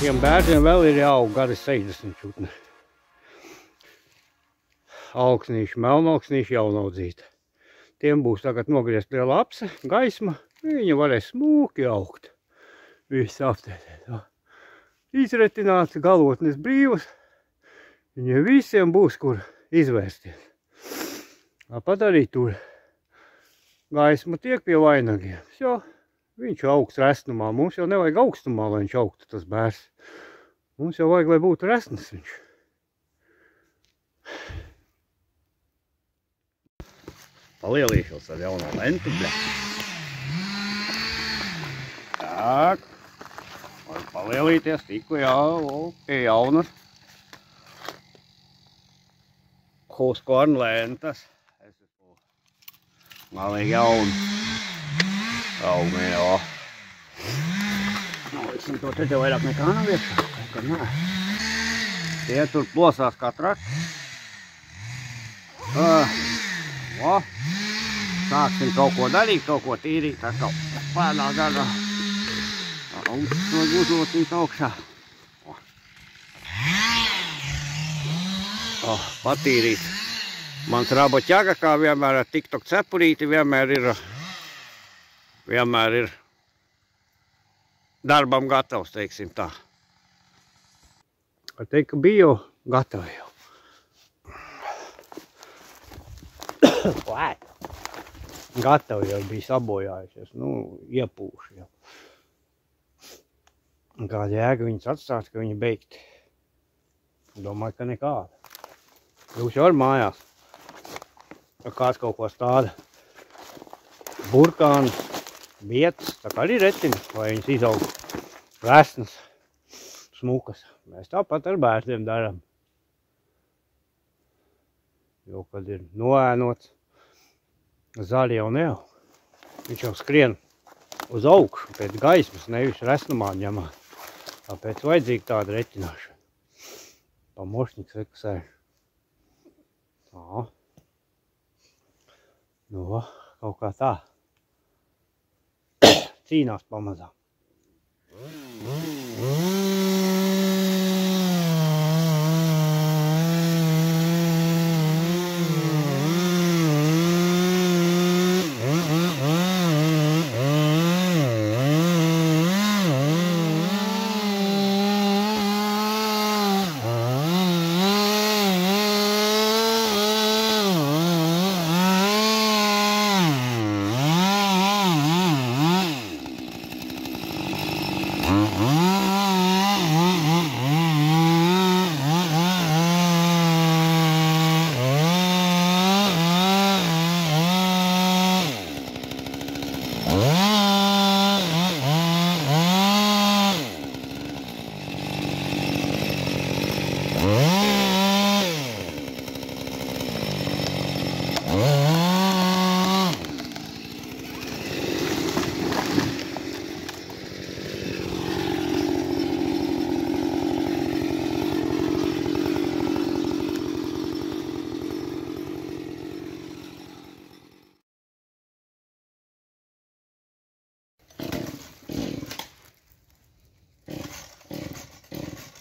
Tiem bērniem vēl ir jāaug gari 60 čutni. Augsnīši, melnaugsnīši jaunaudzīti. Tiem būs tagad nogriezt liela apse, gaisma, viņi varēs smūki augt. Viss aptētēt. Izretināts, galotnes brīvas. Viņiem visiem būs, kur izvērsties. Tāpat arī tur gaisma tiek pie vainagiem. Jo, viņš augs resnumā. Mums jau nevajag augstumā, lai viņš augtu tas bērs. Mums jau vajag, lai būtu resnas viņš. Palielīšos ar jauno lentu. Tā. Var palielīties tikko jau pie jaunas Husqvarna lentas. Malīgi jaunu. Augmē, jā. Liksim to te vairāk nekā nav iekšā. Kad nē. Tie tur plosās kā traki. Sāksim kaut ko darīt, kaut ko tīrīt. Tā kaut pēdā garā. Uzotīt augšā. Patīrīt. Mans raboķaga, kā vienmēr ar TikTok cepurīti, vienmēr ir darbam gatavs, teiksim tā. Var teikt, ka bija jau gatavi jau. Gatavi jau bija sabojājušies, iepūši jau. Kāda jēga viņas atstāt, ka viņi beigti? Domāju, ka nekāda. Jūs jau ar mājās. Ja kāds kaut ko stāda burkānu, vietas, tā kā arī retina, lai viņas izaug resnas, smukas. Mēs tāpat ar bērniem darām. Jo, kad ir noēnots, zaļi jau neaug. Viņš jau skrien uz augšu, pēc gaismas, nevis resnumā ņemāt. Tāpēc vajadzīga tāda retināšana. Pa mošņiks rekusē. Tā. Kaut kā tā. Cīnās pamazām.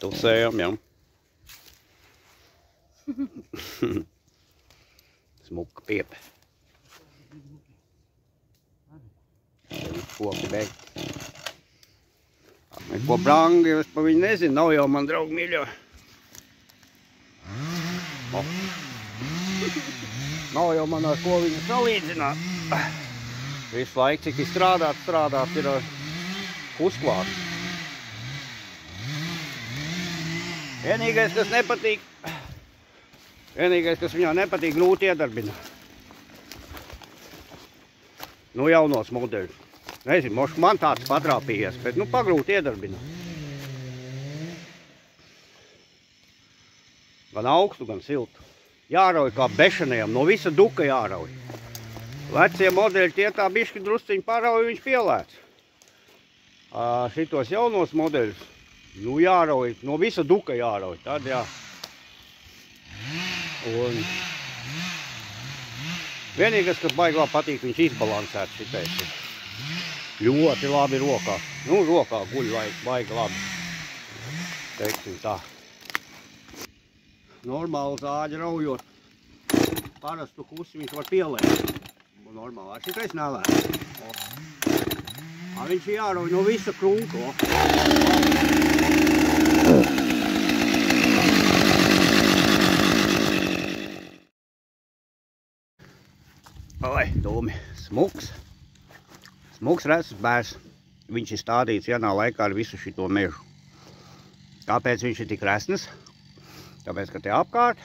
Tusējam, jā. Smuka piepe. Koki beigt. Ko brangi, es pa viņu nezinu, nav jau man draugi mīļo. Nav jau man ar ko viņu salīdzināt. Visu laiku, cik ir strādāt ir uzklāt. Vienīgais, kas viņā nepatīk, grūti iedarbināt. Nu, jaunos modeļus. Nezinu, mošk man tāds patrāpījies, bet nu pagrūti iedarbināt. Gan augstu, gan siltu. Jārauj kā bešanajam, no visa duka jārauj. Vecie modeļi tie tā bišķi drusciņi pārauj, viņš pielēc. Šitos jaunos modeļus, nu jārauj, no visa duka jārauj, tad jā. Un vienīgais, kas baigi labi patīk, viņš izbalansēts šitais. Ļoti labi rokā. Nu, rokā guļ baigi labi. Teiksim tā. Normāli zāģi raujot. Parastu kusi viņš var pielēt. Normāli. Šitais nelēt. Viņš jārauj no visa krūka. Oi, dūmi. Smuks. Smuks reses bērs. Viņš ir stādīts vienā laikā ar visu šito mežu. Kāpēc viņš ir tik resnes? Tāpēc, ka te apkārt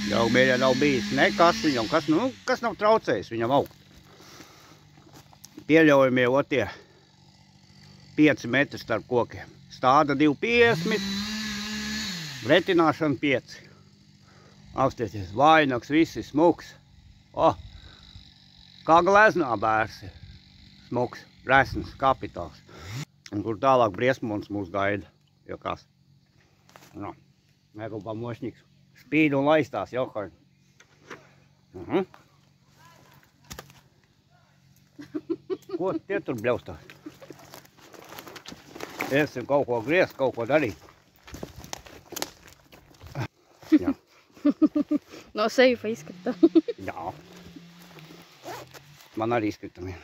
jau mērē nav bijis nekas viņam, kas nav traucējis viņam augt. Pieļaujamie otie 5 metri starp kokiem. Stāda 2,50, retināšana 5. Apstieties, vainags, visi smuks. Kā gleznā bērs ir. Smuks, resns, kapitāls. Un kur tālāk briesmons mūs gaida, jo kas. No, nekopā mošņiks. Spīd un laistās, jau kā. Ko tie tur bļaustās? Iesim kaut ko griezt, kaut ko darīt. Jā. No seifa izskata. Jā. Man arī izskata vien.